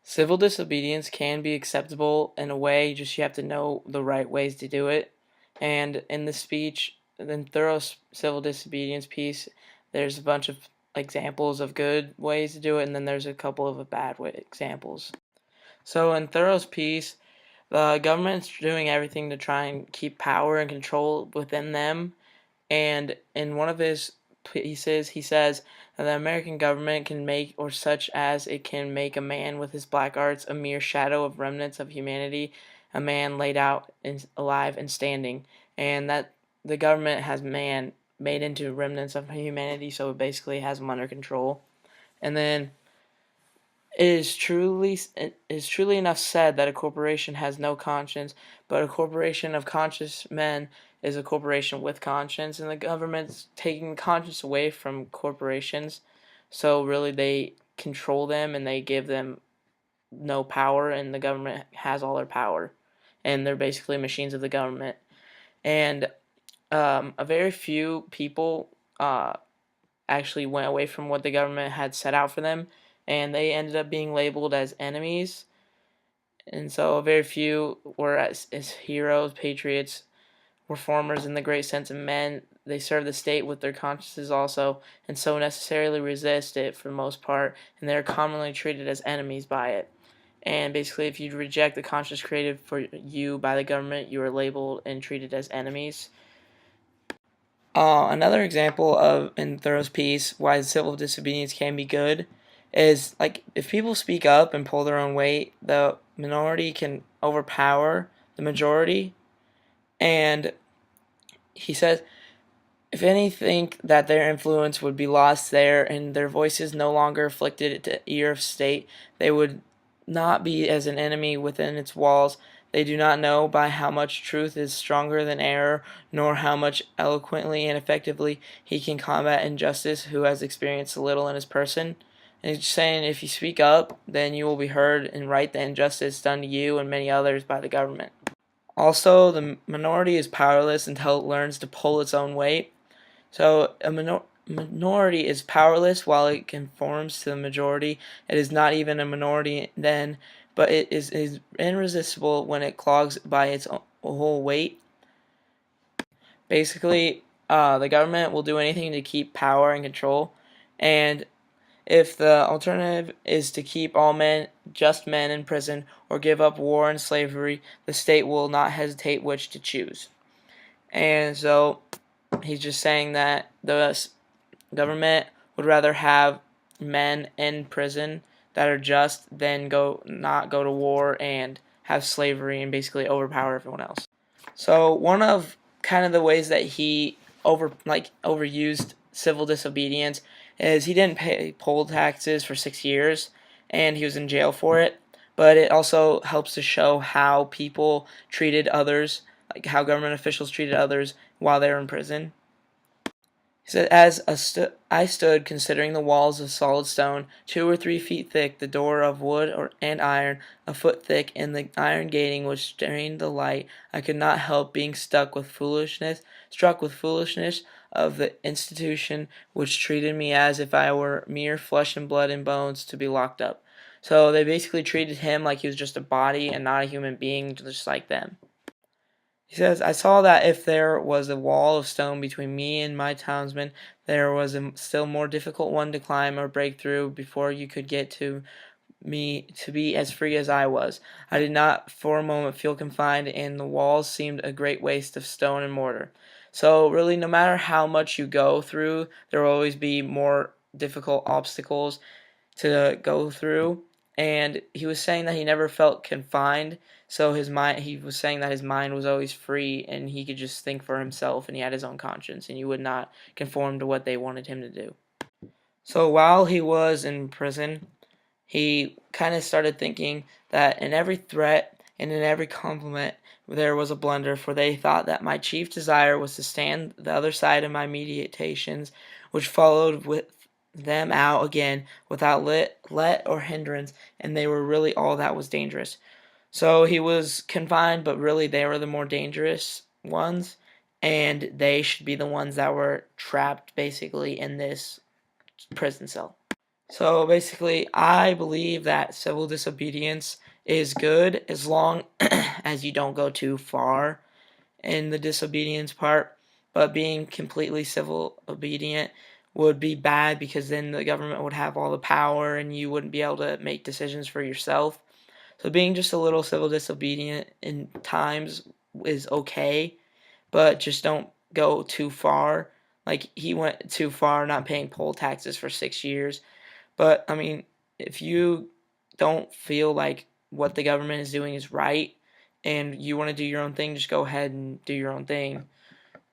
Civil disobedience can be acceptable in a way, just you have to know the right ways to do it. And in the speech, in thorough civil disobedience piece, there's a bunch of examples of good ways to do it, and then there's a couple of bad examples. So in Thoreau's piece, the government's doing everything to try and keep power and control within them. And in one of his pieces, he says that the American government can make, or such as it can make a man with his black arts, a mere shadow of remnants of humanity, a man laid out and alive and standing, and that the government has man made into remnants of humanity, so it basically has them under control. And then it is truly enough said that a corporation has no conscience, but a corporation of conscious men is a corporation with conscience, and the government's taking conscience away from corporations, so really they control them and they give them no power, and the government has all their power, and they're basically machines of the government. And a very few people actually went away from what the government had set out for them, and they ended up being labeled as enemies. And so, very few were as heroes, patriots, reformers in the great sense of men. They serve the state with their consciences also, and so necessarily resist it for the most part, and they're commonly treated as enemies by it. And basically, if you reject the conscience created for you by the government, you are labeled and treated as enemies. Another example of in Thoreau's piece why civil disobedience can be good is like if people speak up and pull their own weight, the minority can overpower the majority. And he says, if any think that their influence would be lost there and their voices no longer afflicted the ear of state, they would not be as an enemy within its walls. They do not know by how much truth is stronger than error, nor how much eloquently and effectively he can combat injustice who has experienced a little in his person. And he's saying if you speak up, then you will be heard and right the injustice done to you and many others by the government. Also, the minority is powerless until it learns to pull its own weight. So a minority is powerless while it conforms to the majority. It is not even a minority then, but it is irresistible when it clogs by its whole weight. Basically, the government will do anything to keep power and control, and if the alternative is to keep all men, just men, in prison or give up war and slavery, the state will not hesitate which to choose. And so he's just saying that the government would rather have men in prison that are just than not go to war and have slavery and basically overpower everyone else. So one of kind of the ways that he overused civil disobedience is he didn't pay poll taxes for 6 years and he was in jail for it. But it also helps to show how people treated others, like how government officials treated others while they were in prison. He said, I stood considering the walls of solid stone, 2 or 3 feet thick, the door of wood and iron, a foot thick, and the iron grating which strained the light, I could not help being struck with foolishness of the institution which treated me as if I were mere flesh and blood and bones to be locked up. So they basically treated him like he was just a body and not a human being, just like them. He says, I saw that if there was a wall of stone between me and my townsmen, there was a still more difficult one to climb or break through before you could get to me to be as free as I was. I did not for a moment feel confined, and the walls seemed a great waste of stone and mortar. So really, no matter how much you go through, there will always be more difficult obstacles to go through. And he was saying that he never felt confined, so he was saying that his mind was always free and he could just think for himself and he had his own conscience and he would not conform to what they wanted him to do. So while he was in prison, he kind of started thinking that in every threat and in every compliment there was a blunder, for they thought that my chief desire was to stand the other side of my meditations, which followed with them out again without let or hindrance, and they were really all that was dangerous. So he was confined, but really they were the more dangerous ones, and they should be the ones that were trapped basically in this prison cell. So basically, I believe that civil disobedience is good as long as you don't go too far in the disobedience part. But being completely civil obedient would be bad because then the government would have all the power and you wouldn't be able to make decisions for yourself. So being just a little civil disobedient in times is okay, but just don't go too far. Like he went too far, not paying poll taxes for 6 years. But I mean, if you don't feel like what the government is doing is right and you want to do your own thing, just go ahead and do your own thing.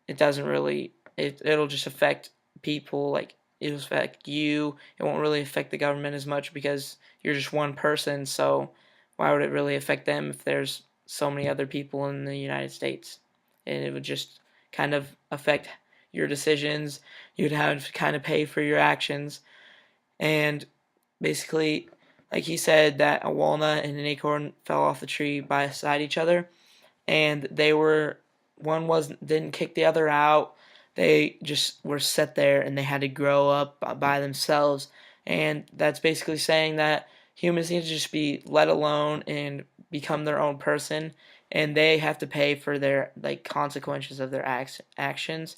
It doesn't really it'll just affect people, like it'll affect you. It won't really affect the government as much because you're just one person, so why would it really affect them if there's so many other people in the United States? And it would just kind of affect your decisions. You'd have to kind of pay for your actions. And basically, like he said, that a walnut and an acorn fell off the tree beside each other, and they were one was didn't kick the other out. They just were set there, and they had to grow up by themselves. And that's basically saying that humans need to just be let alone and become their own person, and they have to pay for their like consequences of their actions.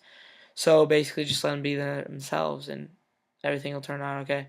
So basically, just let them be themselves, and everything will turn out okay.